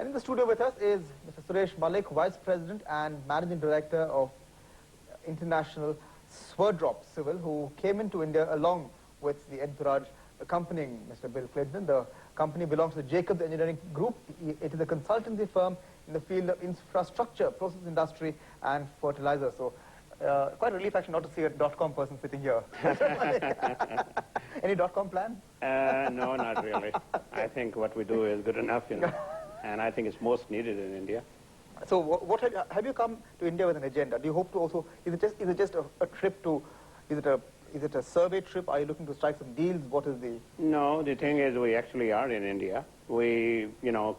And in the studio with us is Mr. Suresh Malik, Vice President and Managing Director of International Swerdrop Civil, who came into India along with the entourage accompanying Mr. Bill Clinton. The company belongs to the Jacobs Engineering Group. It is a consultancy firm in the field of infrastructure, process industry, and fertilizer. So, quite a relief actually not to see a .com person sitting here. Any .com plan? No, not really. I think what we do is good enough, you know, and I think it's most needed in India. So, what have you come to India with an agenda? Do you hope to also? Is it just a trip to? Is it a survey trip? Are you looking to strike some deals? What is the? No, the thing is, we actually are in India. We,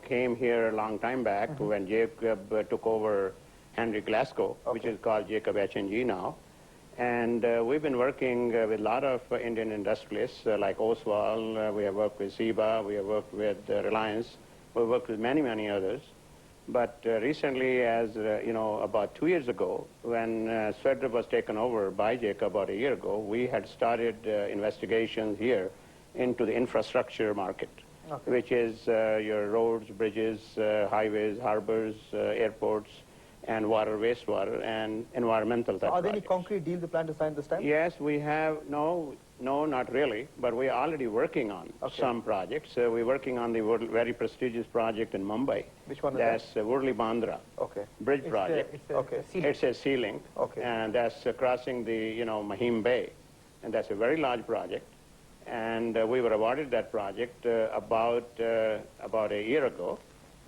came here a long time back when Jacob took over Henry Glasgow, which is called Jacob H&G now. And we've been working with a lot of Indian industrialists like Oswald. We have worked with Siba. We have worked with Reliance. We've worked with many, many others. But recently, as about 2 years ago, when Swerdrop was taken over by Jacob about a year ago, we had started investigations here into the infrastructure market, which is your roads, bridges, highways, harbors, airports, and water, wastewater, and environmental type Are there any projects. concrete deals you plan to sign this time? Yes, we have. No, not really, but we are already working on some projects. We're working on the very prestigious project in Mumbai. Which one is that? That's Worli Bandra bridge project. It's a sea link, and that's crossing the Mahim Bay, and that's a very large project. And we were awarded that project about a year ago.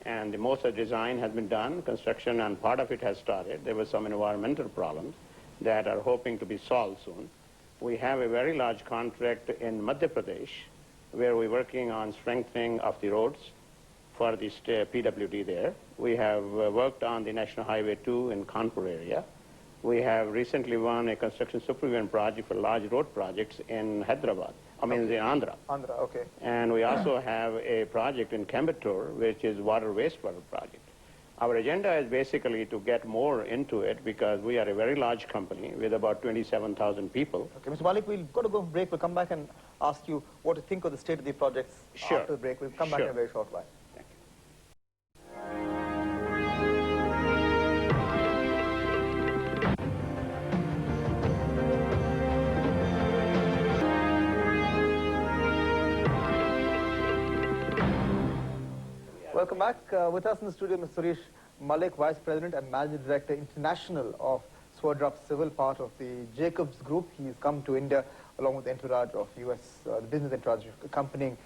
And most of the design has been done, construction, and part of it has started. There were some environmental problems that are hoping to be solved soon. We have a very large contract in Madhya Pradesh where we're working on strengthening of the roads for the PWD there. We have worked on the National Highway 2 in Kanpur area. We have recently won a construction supervision project for large road projects in Hyderabad. In Andhra. And we also have a project in Coimbatore, which is water wastewater project. Our agenda is basically to get more into it because we are a very large company with about 27,000 people. Okay, Mr. Malik, we've got to go for a break. We'll come back and ask you what to think of the state of the projects after the break. We'll come back in a very short while. Welcome back. With us in the studio, Mr. Suresh Malik, Vice President and Managing Director International of Swerdrop Civil, part of the Jacobs Group. He's come to India along with the entourage of the business entourage accompanying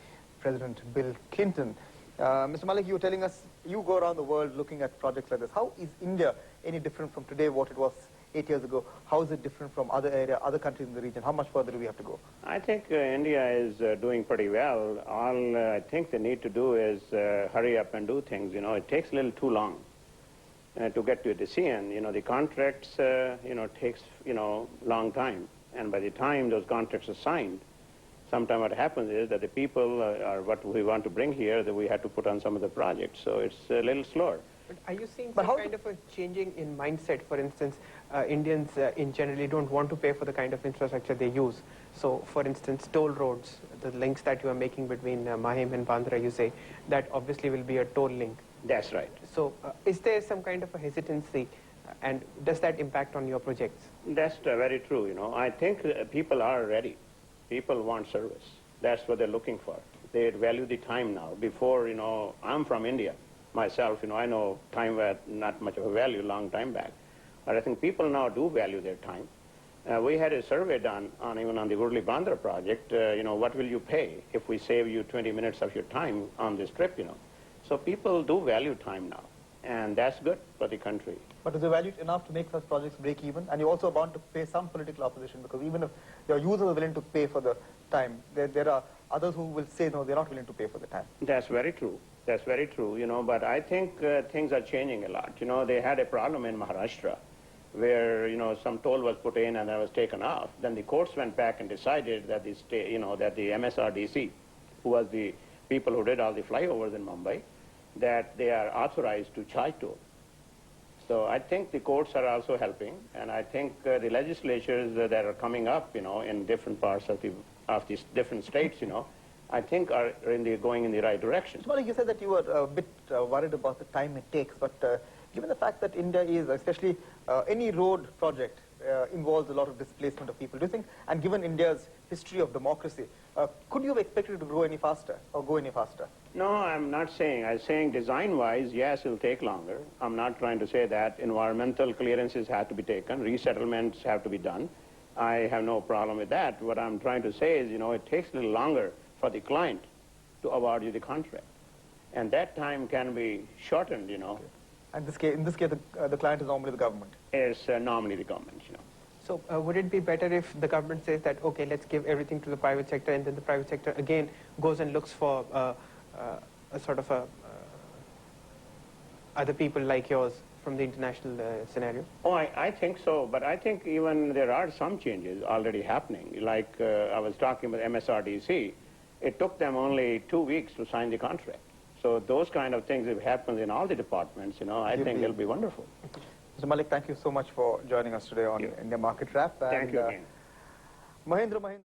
President Bill Clinton. Mr. Malik, you were telling us you go around the world looking at projects like this. How is India any different from today, what it was 8 years ago? How is it different from other countries in the region? How much further do we have to go? I think India is doing pretty well. All I think they need to do is hurry up and do things. It takes a little too long to get to a decision. The contracts, takes, long time. And by the time those contracts are signed, sometimes what happens is that the people are what we want to bring here that we have to put on some of the projects. So it's a little slower. But are you seeing some kind of a changing in mindset? For instance, Indians in generally don't want to pay for the kind of infrastructure they use. So, for instance, toll roads, the links that you are making between Mahim and Bandra, you say, that obviously will be a toll link. That's right. So, is there some kind of a hesitancy, and does that impact on your projects? That's very true, I think people are ready. People want service. That's what they're looking for. They value the time now. Before, I'm from India. Myself, I know time had not much of a value long time back. But I think people now do value their time. We had a survey done even on the Worli Bandra project, what will you pay if we save you 20 minutes of your time on this trip, So people do value time now, and that's good for the country. But is it valued enough to make such projects break even? And you're also bound to pay some political opposition, because even if your users are willing to pay for the time, there are others who will say no, they're not willing to pay for the time. That's very true. That's very true, but I think things are changing a lot. They had a problem in Maharashtra where, some toll was put in and that was taken off. Then the courts went back and decided that that the MSRDC, who was the people who did all the flyovers in Mumbai, that they are authorized to charge toll. So I think the courts are also helping, and I think the legislatures that are coming up, in different parts of these different states, I think are going in the right direction. Mr. Malik, you said that you were a bit worried about the time it takes, but given the fact that India is, especially any road project, involves a lot of displacement of people, do you think, and given India's history of democracy, could you have expected it to grow any faster or go any faster? No, I'm not saying. I'm saying design-wise, yes, it'll take longer. I'm not trying to say that environmental clearances have to be taken, resettlements have to be done. I have no problem with that. What I'm trying to say is, it takes a little longer for the client to award you the contract. And that time can be shortened, Okay. And in this case, the client is normally the government? It's normally the government, So would it be better if the government says that, okay, let's give everything to the private sector, and then the private sector again goes and looks for a sort of other people like yours from the international scenario? Oh, I think so, but I think even there are some changes already happening. Like I was talking with MSRDC, it took them only 2 weeks to sign the contract. So those kind of things, if happens in all the departments, I think it'll be wonderful. Mr. Malik, thank you so much for joining us today on India Market Wrap. Thank you again. Mahindra.